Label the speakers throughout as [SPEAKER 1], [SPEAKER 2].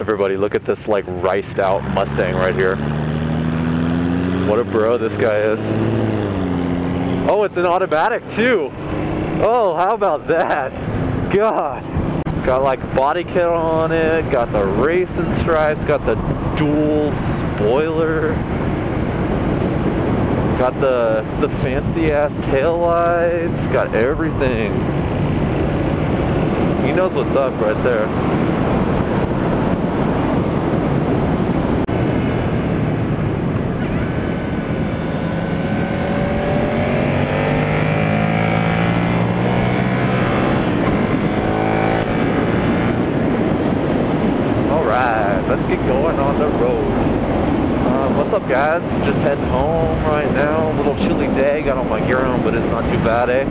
[SPEAKER 1] Everybody, look at this like riced out Mustang right here. What a bro this guy is. Oh, it's an automatic too. Oh, how about that? God. It's got like body kit on it, got the racing stripes, got the dual spoiler, got the fancy ass tail lights, got everything. He knows what's up right there. Let's get going on the road. What's up, guys? Just heading home right now. A little chilly day. Got all my gear on, but it's not too bad, eh?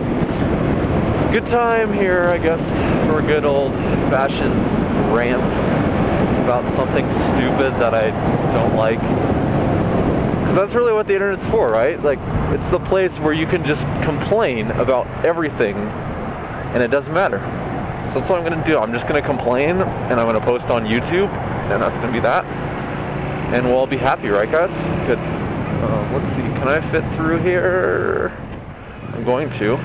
[SPEAKER 1] Good time here, I guess, for a good old-fashioned rant about something stupid that I don't like. Because that's really what the internet's for, right? Like, it's the place where you can just complain about everything, and it doesn't matter. So that's what I'm going to do. I'm just going to complain, and I'm going to post on YouTube, and that's going to be that. And we'll all be happy, right, guys? Good. Let's see. Can I fit through here? I'm going to.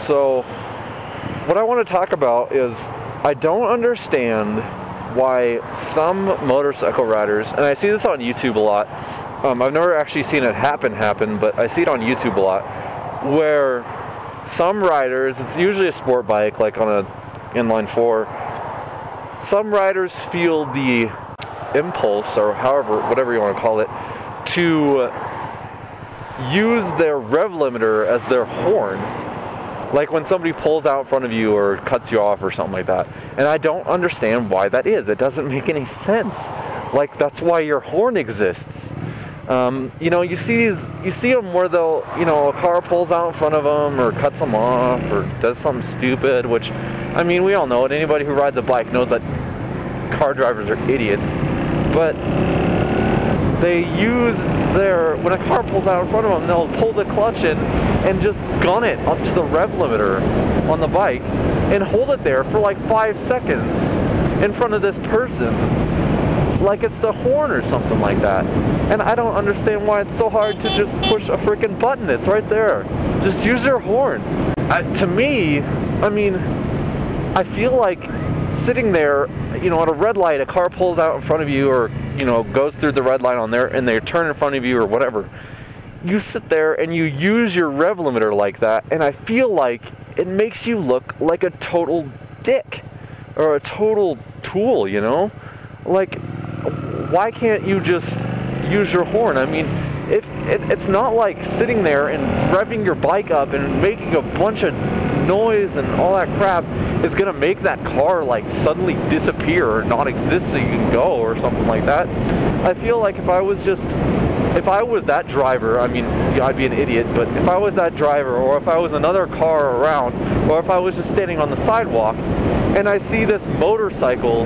[SPEAKER 1] So what I want to talk about is I don't understand why some motorcycle riders, and I see this on YouTube a lot. I've never actually seen it happen, but I see it on YouTube a lot, where some riders, it's usually a sport bike, like on a inline 4, some riders feel the impulse, or whatever you want to call it, to use their rev limiter as their horn. Like when somebody pulls out in front of you or cuts you off or something like that. And I don't understand why that is. It doesn't make any sense. Like, that's why your horn exists. You know, you see them where they'll, you know, a car pulls out in front of them or cuts them off or does something stupid, which, I mean, we all know it. Anybody who rides a bike knows that car drivers are idiots. But they use when a car pulls out in front of them, they'll pull the clutch in and just gun it up to the rev limiter on the bike and hold it there for like 5 seconds in front of this person, like it's the horn or something like that. And I don't understand why it's so hard to just push a freaking button. It's right there. Just use your horn. To me, I mean, I feel like sitting there, you know, at a red light, a car pulls out in front of you, or, you know, goes through the red light on there, and they turn in front of you or whatever. You sit there and you use your rev limiter like that, and I feel like it makes you look like a total dick or a total tool, you know? Like, why can't you just use your horn? I mean, it's not like sitting there and revving your bike up and making a bunch of noise and all that crap is gonna make that car like suddenly disappear or not exist so you can go or something like that. I feel like if I was that driver, I mean, yeah, I'd be an idiot, but if I was that driver, or if I was another car around, or if I was just standing on the sidewalk and I see this motorcycle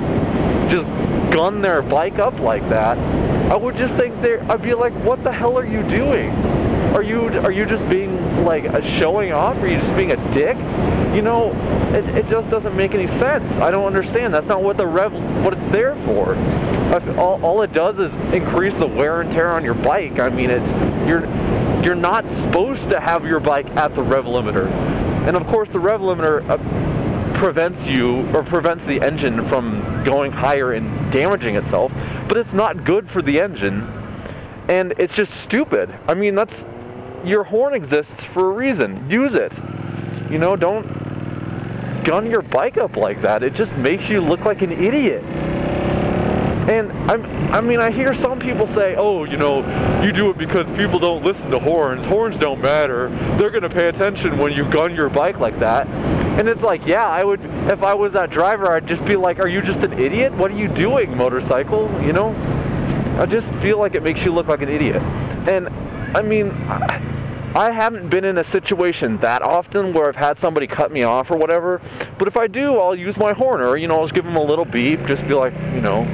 [SPEAKER 1] just gun their bike up like that, I would just think I'd be like, what the hell are you doing? Are you just being like showing off? Are you just being a dick? You know, it just doesn't make any sense. I don't understand. That's not what what it's there for. All it does is increase the wear and tear on your bike. I mean, you're not supposed to have your bike at the rev limiter, and of course the rev limiter prevents the engine from going higher and damaging itself, but it's not good for the engine, and it's just stupid. I mean, your horn exists for a reason. Use it. You know, don't gun your bike up like that. It just makes you look like an idiot. And I mean, I hear some people say, oh, you know, you do it because people don't listen to horns. Horns don't matter. They're going to pay attention when you gun your bike like that. And it's like, yeah, I would, if I was that driver, I'd just be like, are you just an idiot? What are you doing, motorcycle? You know? I just feel like it makes you look like an idiot. And, I mean, I haven't been in a situation that often where I've had somebody cut me off or whatever. But if I do, I'll use my horn, or, you know, I'll just give them a little beep, just be like, you know,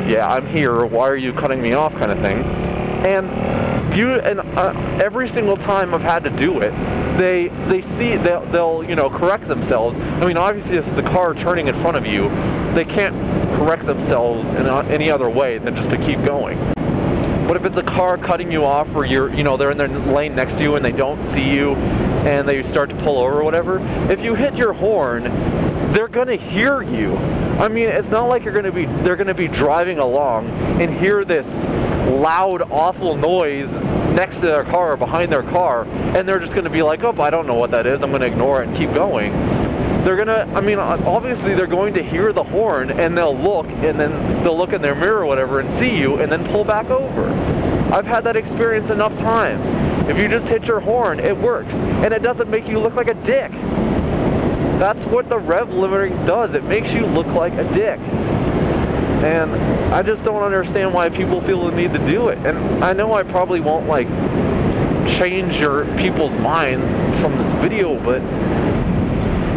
[SPEAKER 1] yeah, I'm here, why are you cutting me off, kind of thing. And Every single time I've had to do it, they'll you know, correct themselves. I mean, obviously if it's a car turning in front of you, they can't correct themselves in any other way than just to keep going. But if it's a car cutting you off, or you know, they're in their lane next to you and they don't see you and they start to pull over or whatever, if you hit your horn, they're gonna hear you. I mean, it's not like they're gonna be driving along and hear this loud, awful noise next to their car or behind their car, and they're just gonna be like, oh, I don't know what that is, I'm gonna ignore it and keep going. They're gonna, I mean, obviously they're going to hear the horn, and they'll look, and then they'll look in their mirror or whatever and see you, and then pull back over. I've had that experience enough times. If you just hit your horn, it works, and it doesn't make you look like a dick. That's what the rev limiting does. It makes you look like a dick. And I just don't understand why people feel the need to do it. And I know I probably won't, like, change people's minds from this video, but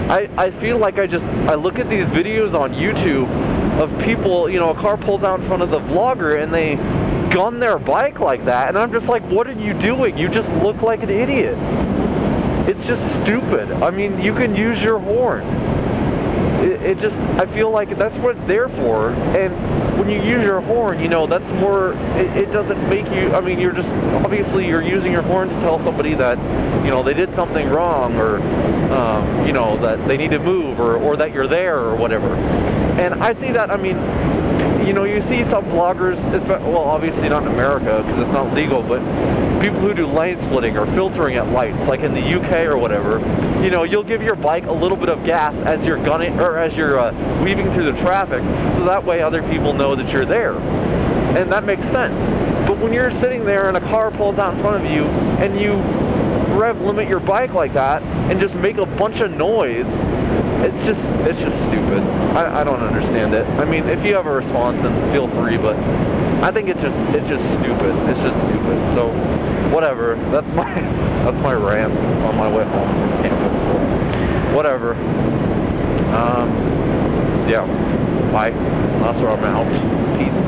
[SPEAKER 1] I feel like I look at these videos on YouTube of people, you know, a car pulls out in front of the vlogger and they gun their bike like that, and I'm just like, what are you doing? You just look like an idiot. It's just stupid. I mean, you can use your horn. It just, I feel like that's what it's there for. And when you use your horn, you know, that's more, it doesn't make you, I mean, you're just, obviously you're using your horn to tell somebody that, you know, they did something wrong, or, you know, that they need to move, or that you're there, or whatever. And I see that, I mean, you know, you see some bloggers, well, obviously not in America because it's not legal, but people who do lane splitting or filtering at lights, like in the UK or whatever, you know, you'll give your bike a little bit of gas as you're gunning, or as you're weaving through the traffic, so that way other people know that you're there. And that makes sense. But when you're sitting there and a car pulls out in front of you and you rev limit your bike like that and just make a bunch of noise, it's just stupid. I don't understand it. I mean, if you have a response, then feel free, but I think it's just stupid. It's just stupid. So whatever. That's my rant on my way home from campus. So whatever. Yeah. Bye. That's where I'm out. Peace.